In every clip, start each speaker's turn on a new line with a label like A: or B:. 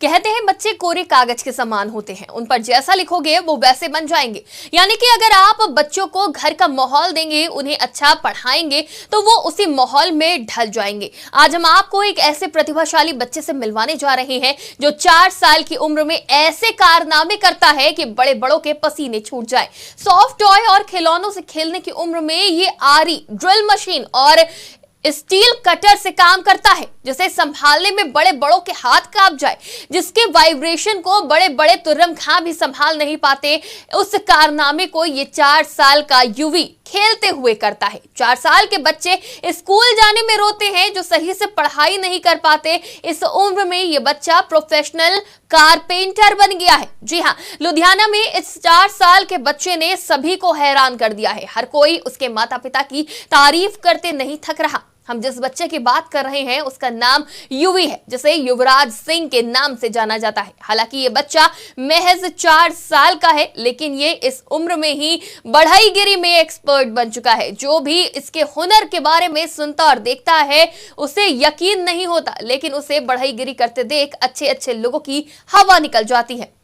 A: कहते हैं बच्चे कोरे कागज के समान होते हैं, उन पर जैसा लिखोगे वो वैसे बन जाएंगे। यानी कि अगर आप बच्चों को घर का माहौल देंगे, उन्हें अच्छा पढ़ाएंगे तो वो उसी माहौल में ढल जाएंगे। आज हम आपको एक ऐसे प्रतिभाशाली बच्चे से मिलवाने जा रहे हैं जो 4 साल की उम्र में ऐसे कारनामे करता है कि बड़े बड़ों के पसीने छूट जाए। सॉफ्ट टॉय और खिलौनों से खेलने की उम्र में ये आरी, ड्रिल मशीन और स्टील कटर से काम करता है, जिसे संभालने में बड़े बड़ों के हाथ कांप जाए, जिसके वाइब्रेशन को बड़े बड़े तुर्रम खां भी संभाल नहीं पाते। उस कारनामे को ये 4 साल का युवी खेलते हुए करता है। 4 साल के बच्चे स्कूल जाने में रोते हैं जो सही से पढ़ाई नहीं कर पाते। इस उम्र में ये बच्चा प्रोफेशनल कारपेंटर बन गया है। जी हाँ, लुधियाना में इस 4 साल के बच्चे ने सभी को हैरान कर दिया है। हर कोई उसके माता पिता की तारीफ करते नहीं थक रहा। हम जिस बच्चे की बात कर रहे हैं उसका नाम युवी है, जिसे युवराज सिंह के नाम से जाना जाता है। हालांकि ये बच्चा महज 4 साल का है, लेकिन ये इस उम्र में ही बढ़ईगिरी में एक्सपर्ट बन चुका है। जो भी इसके हुनर के बारे में सुनता और देखता है उसे यकीन नहीं होता, लेकिन उसे बढ़ईगिरी करते देख अच्छे अच्छे लोगों की हवा निकल जाती है।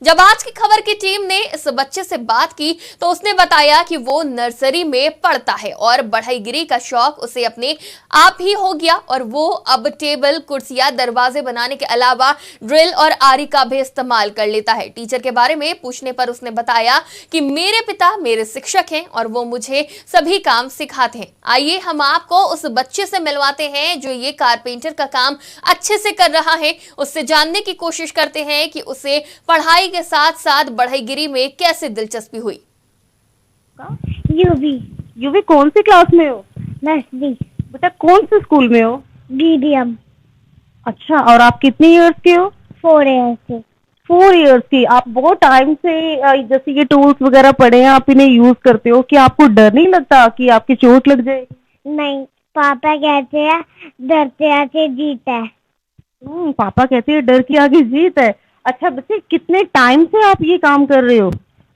A: जब आज की खबर की टीम ने इस बच्चे से बात की तो उसने बताया कि वो नर्सरी में पढ़ता है और बढ़ईगिरी का शौक उसे अपने आप ही हो गया और वो अब टेबल, कुर्सियां, दरवाजे बनाने के अलावा ड्रिल और आरी का भी इस्तेमाल कर लेता है। टीचर के बारे में पूछने पर उसने बताया कि मेरे पिता मेरे शिक्षक हैं और वो मुझे सभी काम सिखाते हैं। आइए हम आपको उस बच्चे से मिलवाते हैं जो ये कारपेंटर का काम अच्छे से कर रहा है। उससे जानने की कोशिश करते हैं कि उसे पढ़ाई के साथ साथ बढ़ईगिरी में कैसे दिलचस्पी हुई।
B: यूवी।
C: यूवी कौन सी क्लास में हो?
B: नर्सरी।
C: बेटा कौन से स्कूल में हो?
B: डीडीएम।
C: अच्छा, और आप कितनी इयर्स के हो?
B: 4 इयर्स के।
C: 4 इयर्स की। आप बहुत टाइम से जैसे ये टूल्स वगैरह पड़े हैं, आप इन्हें यूज करते हो। कि आपको डर नहीं लगता कि आपकी चोट लग जाए?
B: नहीं, पापा कहते हैं डरते आगे जीत है।
C: पापा कहते हैं डर की आगे जीत है। अच्छा बच्चे, कितने टाइम से आप ये काम कर रहे हो?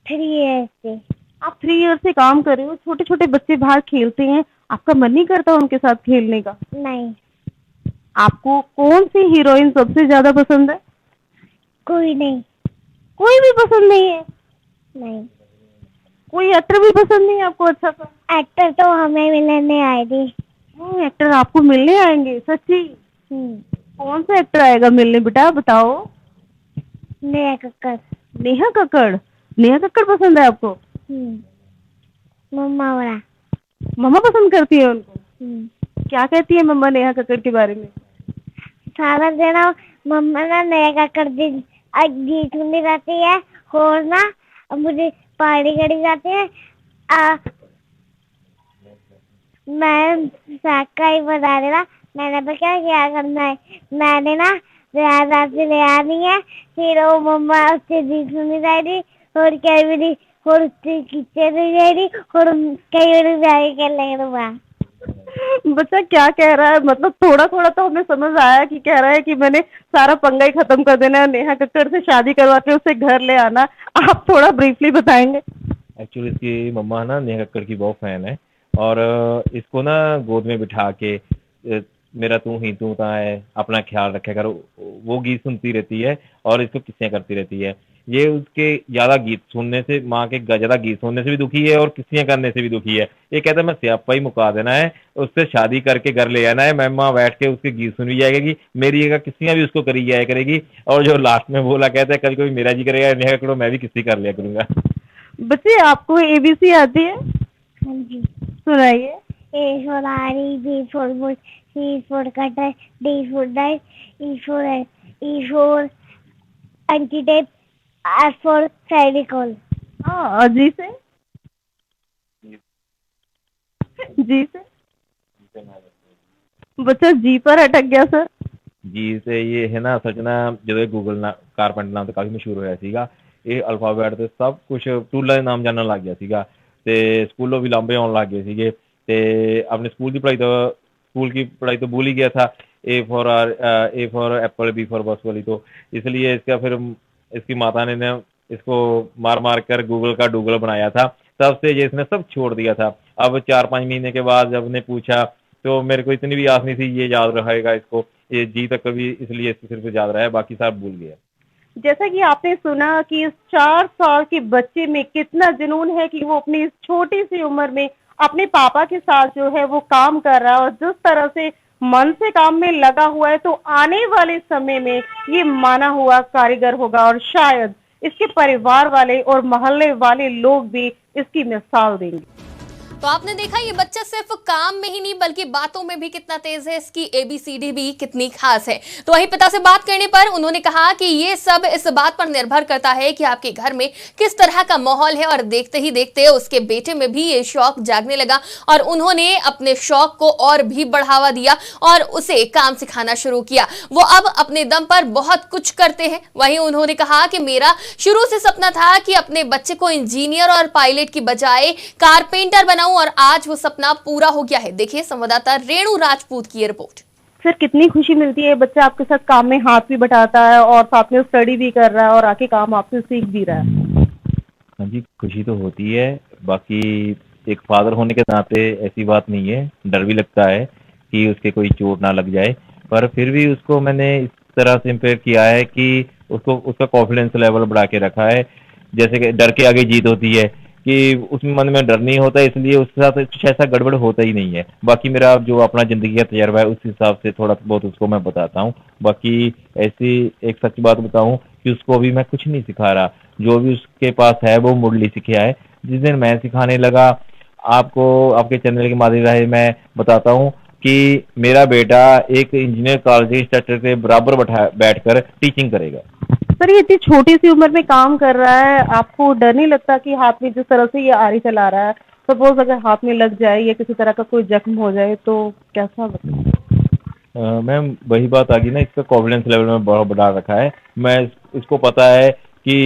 B: 3 इयर्स से।
C: आप 3 इयर्स से काम कर रहे हो। छोटे छोटे बच्चे बाहर खेलते हैं, आपका मन नहीं करता उनके साथ खेलने का?
B: नहीं।
C: आपको कौन सी हीरोइन सबसे ज्यादा पसंद है?
B: कोई नहीं।
C: कोई भी पसंद नहीं है?
B: नहीं।
C: कोई एक्टर भी पसंद नहीं है आपको? अच्छा सा
B: एक्टर तो हमें मिलने आए थे।
C: एक्टर आपको मिलने आएंगे? सच्ची? कौन सा एक्टर आएगा मिलने बेटा, बताओ?
B: नेहा कक्कड़।
C: नेहा कक्कड़? नेहा कक्कड़ पसंद है आपको?
B: मम्मा वाला।
C: मम्मा पसंद करती है उनको? क्या कहती है मम्मा नेहा कक्कड़ के बारे में?
B: सारा दिन मम्मा ना नेहा कक्कड़ गीत सुनती रहती है और ना मुझे पार्टी करी जाती है। मैं साका ही बता देना, मैंने तो क्या करना है। मैंने ना रात से ले आनी है, फिर वो मम्मा उससे गीत सुनी जाएगी और कई बारी और उससे खींचे नहीं जाएगी और कई बारी जाके कर लेंगे।
C: बच्चा क्या कह रहा है? मतलब थोड़ा थोड़ा तो हमें समझ आया कि कह रहा है कि मैंने सारा पंगा ही खत्म कर देना है, नेहा कक्कड़ से शादी करवा के उसे घर ले आना। आप थोड़ा ब्रीफली बताएंगे?
D: एक्चुअली इसकी मम्मा ना नेहा कक्कड़ की बहुत फैन है और इसको ना गोद में बिठा के मेरा तू ही तू ता है, अपना ख्याल रखे करो, वो गीत सुनती रहती है और इसको किस्सें करती रहती है। ये उसके ज्यादा गीत सुनने से, माँ के ज्यादा गीत सुनने से भी दुखी है और किस्सें करने से भी दुखी है। ये कहता है मैं स्यापा ही मुका देना है, उससे शादी करके घर ले आना है, मैं माँ बैठ के उसके गीत सुनी जाएगी, मेरी जगह किस्सियाँ भी उसको करी जाया करेगी। और जो लास्ट में बोला कहता है कभी कभी मेरा जी करेगा नेहा करो मैं भी किस्सी कर लिया करूंगा।
C: बच्चे आपको ABC आती है?
B: हाँ जी।
C: सुनाइए।
B: A for Ari, B for bull, C for cutter, D for dice, E for antidote, F for Fevicol.
C: हाँ, जी से? जी से? बच्चा जी पर अटक गया सर।
D: जी से ये है ना सच ना, जो गूगल ना कारपेंटर नाम तो काफी मशहूर होया सीगा। ਇਹ ਅਲਫਾਬੈਟ ਤੇ ਸਭ ਕੁਝ ਟੂਲਾਂ ਦੇ ਨਾਮ ਜਾਣਨ ਲੱਗ ਗਿਆ ਸੀਗਾ ਤੇ ਸਕੂਲੋਂ ਵੀ ਲਾਂਭੇ ਆਉਣ ਲੱਗ ਗਏ ਸੀਗੇ ਤੇ अपने स्कूल की पढ़ाई तो भूल ही गया था। A for Apple, B for बस वाली, तो इसलिए इसका फिर इसकी माता ने इसको मार मार कर गूगल का डूगल बनाया था। तब से ये इसने सब छोड़ दिया था। अब 4-5 महीने के बाद जब ने पूछा तो मेरे को इतनी भी आस नहीं थी ये याद रहेगा इसको। ये जी तक कभी इसलिए इसके सिर पे याद रहा है, बाकी सब भूल गया।
C: जैसा कि आपने सुना कि इस 4 साल के बच्चे में कितना जुनून है कि वो अपनी इस छोटी सी उम्र में अपने पापा के साथ जो है वो काम कर रहा है, और जिस तरह से मन से काम में लगा हुआ है, तो आने वाले समय में ये माना हुआ कारीगर होगा, और शायद इसके परिवार वाले और मोहल्ले वाले लोग भी इसकी मिसाल देंगे।
A: तो आपने देखा ये बच्चा सिर्फ काम में ही नहीं बल्कि बातों में भी कितना तेज है, इसकी ABCD भी कितनी खास है। तो वही पिता से बात करने पर उन्होंने कहा कि ये सब इस बात पर निर्भर करता है कि आपके घर में किस तरह का माहौल है, और देखते ही देखते उसके बेटे में भी ये शौक जागने लगा और उन्होंने अपने शौक को और भी बढ़ावा दिया और उसे काम सिखाना शुरू किया। वो अब अपने दम पर बहुत कुछ करते हैं। वहीं उन्होंने कहा कि मेरा शुरू से सपना था कि अपने बच्चे को इंजीनियर और पायलट की बजाय कारपेंटर बनाऊं, और आज वो सपना पूरा हो गया है। देखिए संवाददाता रेणु राजपूत की रिपोर्ट।
C: सर, कितनी खुशी मिलती है, बच्चा आपके साथ काम में हाथ भी बटाता है और साथ में स्टडी भी कर रहा है और आके काम आपसे सीख भी रहा है।
D: हाँ जी, खुशी तो होती है। बाकी एक फादर होने के नाते ऐसी बात नहीं है, डर भी लगता है कि उसके कोई चोट ना लग जाए, पर फिर भी उसको मैंने इस तरह से इम्पेयर किया है कि उसको उसका कॉन्फिडेंस लेवल बढ़ा के रखा है। जैसे कि डर के आगे जीत होती है, कि उसमें मन में डर नहीं होता, इसलिए उसके साथ कुछ ऐसा गड़बड़ होता ही नहीं है। बाकी मेरा जो अपना जिंदगी का तजर्बा है उस हिसाब से थोड़ा बहुत उसको मैं बताता हूँ। बाकी ऐसी एक सच बात बताऊँ कि उसको अभी मैं कुछ नहीं सिखा रहा, जो भी उसके पास है वो मुरली सीखा है। जिस दिन मैं सिखाने लगा, आपको आपके चैनल के माध्यम से मैं बताता हूँ कि मेरा बेटा एक इंजीनियर कॉलेज इंस्ट्रक्टर के बराबर बैठकर टीचिंग करेगा।
C: सर, ये इतनी छोटी सी उम्र में काम कर रहा है, आपको डर नहीं लगता कि हाथ में जिस तरह से ये आरी चला रहा है, सपोज अगर हाथ में लग जाए या किसी तरह का कोई जख्म हो जाए तो कैसा बताएं?
D: मैम वही बात आ गई ना, इसका कॉन्फिडेंस लेवल में बहुत बढ़ा रखा है। मैं इसको पता है कि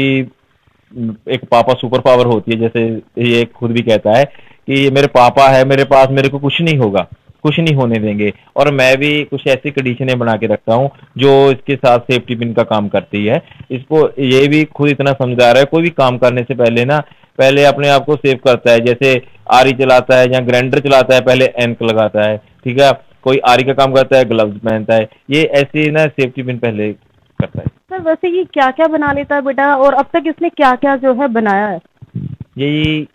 D: एक पापा सुपर पावर होती है, जैसे ये खुद भी कहता है कि ये मेरे पापा है, मेरे पास मेरे को कुछ नहीं होगा, कुछ नहीं होने देंगे। और मैं भी कुछ ऐसी कंडीशनें बना के रखता हूँ जो इसके साथ सेफ्टी पिन का काम करती है। इसको ये भी खुद इतना समझदार है, कोई भी काम करने से पहले ना पहले अपने आप को सेव करता है। जैसे आरी चलाता है या ग्राइंडर चलाता है, पहले एनक लगाता है, ठीक है। कोई आरी का काम करता है, ग्लव्स पहनता है, ये ऐसे ना सेफ्टी पिन पहले करता है।
C: सर, वैसे ये क्या क्या बना लेता है बेटा, और अब तक इसने क्या क्या जो है बनाया है?
D: यही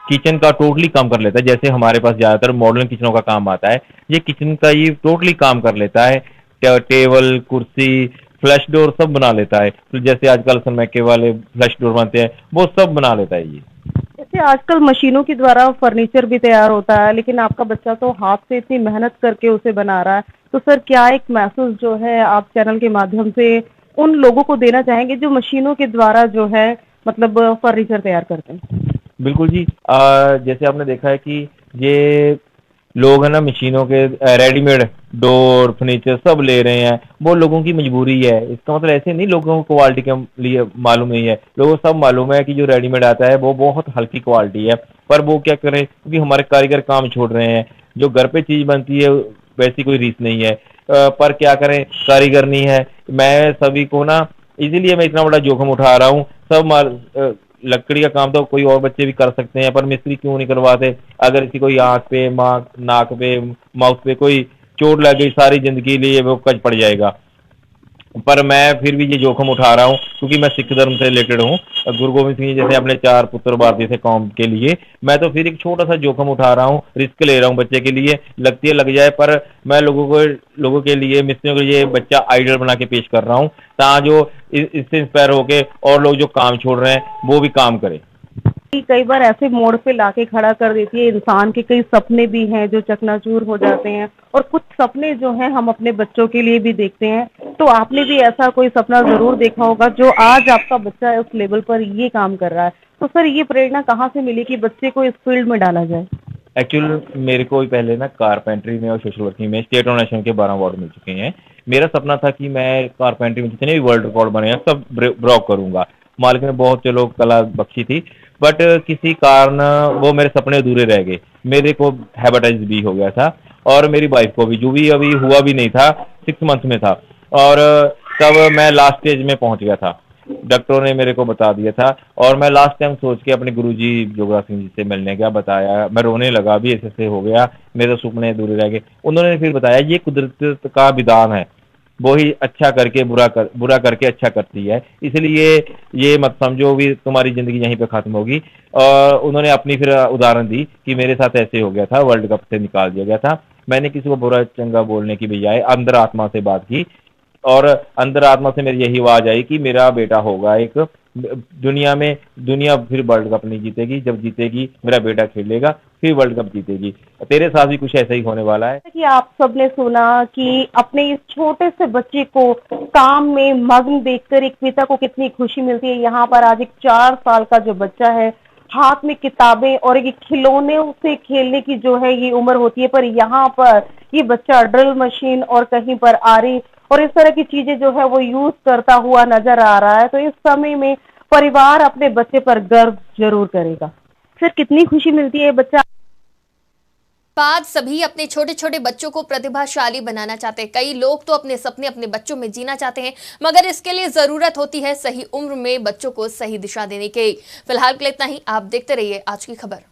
D: किचन का टोटली काम कर लेता है। जैसे हमारे पास ज्यादातर मॉडर्न किचनों का काम आता है, ये किचन का ये टोटली काम कर लेता है। टेबल, कुर्सी, फ्लैश डोर सब बना लेता है। तो जैसे आजकल सनमाइके वाले फ्लैश डोर बनते हैं, वो सब बना लेता है ये।
C: जैसे आजकल मशीनों के द्वारा फर्नीचर भी तैयार होता है, लेकिन आपका बच्चा तो हाथ से इतनी मेहनत करके उसे बना रहा है। तो सर, क्या एक मैसेज जो है आप चैनल के माध्यम से उन लोगों को देना चाहेंगे जो मशीनों के द्वारा जो है मतलब फर्नीचर तैयार करते हैं?
D: बिल्कुल जी। जैसे आपने देखा है कि ये लोग है ना मशीनों के रेडीमेड डोर फर्नीचर सब ले रहे हैं, वो लोगों की मजबूरी है। इसका मतलब ऐसे नहीं लोगों को क्वालिटी के लिए मालूम नहीं है, लोगों को सब मालूम है कि जो रेडीमेड आता है वो बहुत हल्की क्वालिटी है, पर वो क्या करें क्योंकि हमारे कारीगर काम छोड़ रहे हैं। जो घर पे चीज बनती है वैसी कोई रीस नहीं है, पर क्या करें कारीगर नहीं है। मैं सभी को ना इसीलिए मैं इतना बड़ा जोखिम उठा रहा हूँ। सब लकड़ी का काम तो कोई और बच्चे भी कर सकते हैं, पर मिस्त्री क्यों नहीं करवाते। अगर किसी कोई आंख पे, नाक पे, माउथ पे कोई चोट लग गई, सारी जिंदगी के लिए वो कच पड़ जाएगा। पर मैं फिर भी ये जोखिम उठा रहा हूँ क्योंकि मैं सिख धर्म से रिलेटेड हूँ। गुरु गोविंद सिंह जी जैसे अपने 4 पुत्र भारतीय थे कौम के लिए, मैं तो फिर एक छोटा सा जोखिम उठा रहा हूँ, रिस्क ले रहा हूँ बच्चे के लिए। लगती है लग जाए, पर मैं लोगों के लिए, मिस्त्रियों के लिए बच्चा आइडियल बना के पेश कर रहा हूँ, ताकि जो इससे इंस्पायर होके और लोग जो काम छोड़ रहे हैं वो भी काम करें।
C: कई बार ऐसे मोड़ पे लाके खड़ा कर देती है इंसान के कई सपने भी हैं जो चकनाचूर हो जाते हैं, और कुछ सपने जो हैं हम अपने बच्चों के लिए भी देखते हैं। तो आपने भी ऐसा कोई सपना जरूर देखा होगा जो आज आपका बच्चा उस लेवल पर ये काम कर रहा है। तो सर, ये प्रेरणा कहाँ से मिली कि बच्चे को इस फील्ड में डाला जाए?
D: एक्चुअल मेरे को भी पहले ना कारपेंट्री में और सोशल वर्किंग में स्टेट और नेशनल के 12 अवार्ड मिल चुके हैं। मेरा सपना था कि मैं कारपेंट्री में जितने भी वर्ल्ड रिकॉर्ड बने हैं सब ब्रेक करूंगा। मालिक ने बहुत चलो कला बख्शी थी, बट किसी कारण वो मेरे सपने अधूरे रह गए। मेरे को हेपेटाइटिस बी हो गया था और मेरी वाइफ को भी, जो भी अभी हुआ भी नहीं था, 6 मंथ में था, और तब मैं लास्ट स्टेज में पहुंच गया था। डॉक्टरों ने मेरे को बता दिया था और मैं लास्ट टाइम सोच के अपने गुरुजी जोगराज सिंह जी से मिलने गया, बताया, मैं रोने लगा भी ऐसे हो गया, मेरे सपने अधूरे रह गए। उन्होंने फिर बताया ये कुदरत का विधान है वो ही अच्छा करके बुरा करके अच्छा करती है। इसलिए ये मत समझो भी तुम्हारी जिंदगी यहीं पे खत्म होगी। और उन्होंने अपनी फिर उदाहरण दी कि मेरे साथ ऐसे हो गया था, वर्ल्ड कप से निकाल दिया गया था। मैंने किसी को बुरा चंगा बोलने की बजाय अंदर आत्मा से बात की, और अंदर आत्मा से मेरी यही आवाज आई कि मेरा बेटा होगा एक दुनिया फिर वर्ल्ड कप नहीं जीतेगी, जब जीतेगी मेरा बेटा खेलेगा, फिर वर्ल्ड कप जीतेगी। तेरे साथ भी कुछ ऐसा ही होने वाला है।
C: कि आप सबने सुना कि अपने इस छोटे से बच्चे को काम में मग्न देखकर एक पिता को कितनी खुशी मिलती है। यहाँ पर आज एक 4 साल का जो बच्चा है, हाथ में किताबें और एक खिलौने से खेलने की जो है ये उम्र होती है, पर यहाँ पर ये बच्चा ड्रिल मशीन और कहीं पर आरी और इस तरह की चीजें जो है वो यूज करता हुआ नजर आ रहा है। तो इस समय में परिवार अपने बच्चे पर गर्व जरूर करेगा। फिर कितनी खुशी मिलती है बच्चा।
A: बाद सभी अपने छोटे छोटे बच्चों को प्रतिभाशाली बनाना चाहते हैं। कई लोग तो अपने सपने अपने बच्चों में जीना चाहते हैं, मगर इसके लिए जरूरत होती है सही उम्र में बच्चों को सही दिशा देने की। फिलहाल के लिए इतना ही। आप देखते रहिए आज की खबर।